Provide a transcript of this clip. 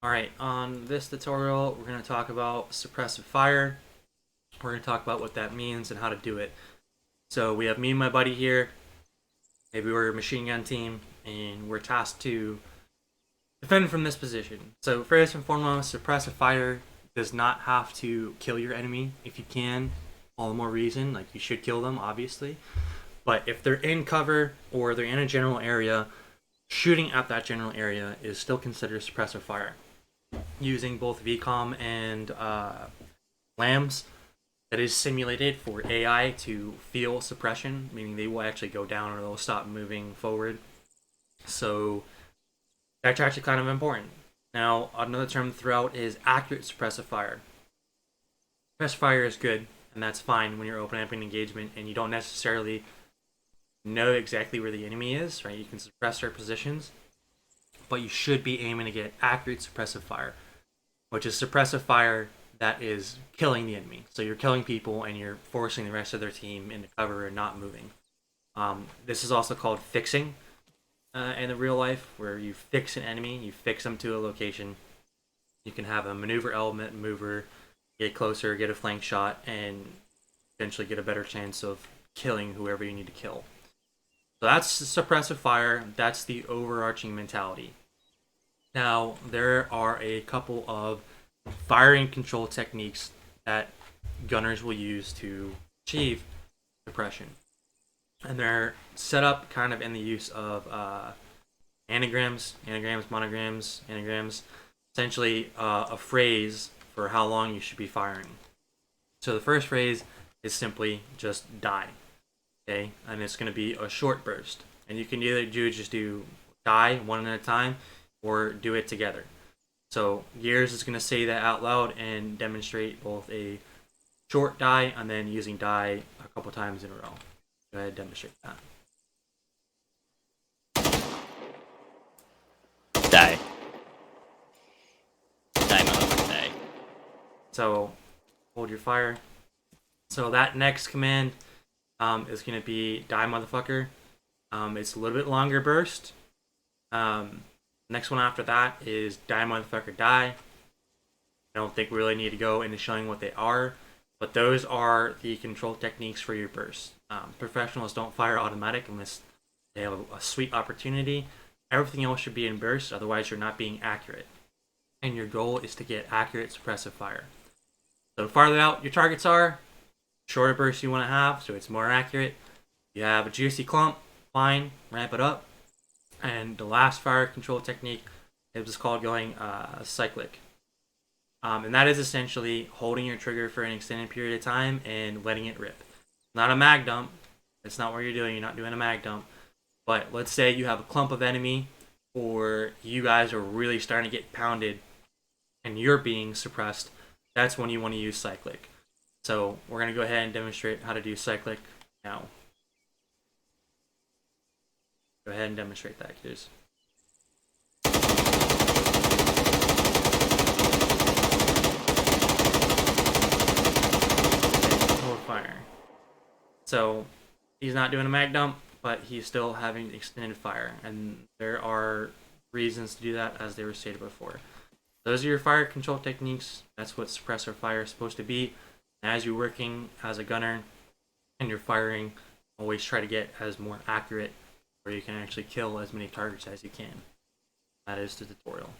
Alright, on this tutorial, we're going to talk about suppressive fire. We're going to talk about what that means and how to do it. So we have me and my buddy here. Maybe we're a machine gun team, and we're tasked to defend from this position. So first and foremost, suppressive fire does not have to kill your enemy. If you can, all the more reason. Like, you should kill them, obviously. But if they're in cover or they're in a general area, shooting at that general area is still considered suppressive fire. Using both VCOM and LAMs, that is simulated for AI to feel suppression, meaning they will actually go down or they'll stop moving forward. So that's actually kind of important. Now, another term to throw out is accurate suppressive fire. Suppressive fire is good, and that's fine when you're opening up an engagement and you don't necessarily know exactly where the enemy is, right? You can suppress their positions, but you should be aiming to get accurate suppressive fire, which is suppressive fire that is killing the enemy. So you're killing people and you're forcing the rest of their team into cover and not moving. This is also called fixing in the real life, where you fix an enemy, you fix them to a location. You can have a maneuver element mover, get closer, get a flank shot, and eventually get a better chance of killing whoever you need to kill. So that's suppressive fire. That's the overarching mentality. Now, there are a couple of firing control techniques that gunners will use to achieve suppression. And they're set up kind of in the use of anagrams, monograms, anagrams, essentially a phrase for how long you should be firing. So the first phrase is simply just die, okay? And it's going to be a short burst. And you can either just do die one at a time or do it together. So Gears is going to say that out loud and demonstrate both a short die and then using die a couple times in a row. Go ahead and demonstrate that. Die. Die, motherfucker, die. So hold your fire. So that next command is going to be die, motherfucker. It's a little bit longer burst. Next one after that is die, motherfucker, die. I don't think we really need to go into showing what they are, but those are the control techniques for your burst. Professionals don't fire automatic unless they have a sweet opportunity. Everything else should be in burst, otherwise you're not being accurate. And your goal is to get accurate suppressive fire. So the farther out your targets are, shorter burst you want to have, so it's more accurate. You have a juicy clump, fine, ramp it up. And the last fire control technique is called going cyclic. And that is essentially holding your trigger for an extended period of time and letting it rip. Not a mag dump. That's not what you're doing. You're not doing a mag dump. But let's say you have a clump of enemy, or you guys are really starting to get pounded and you're being suppressed. That's when you want to use cyclic. So we're going to go ahead and demonstrate how to do cyclic now. Go ahead and demonstrate that, kids. Hold fire. So he's not doing a mag dump, but he's still having extended fire, and there are reasons to do that, as they were stated before. Those are your fire control techniques. That's what suppressor fire is supposed to be. As you're working as a gunner and you're firing, always try to get as more accurate, where you can actually kill as many targets as you can. That is the tutorial.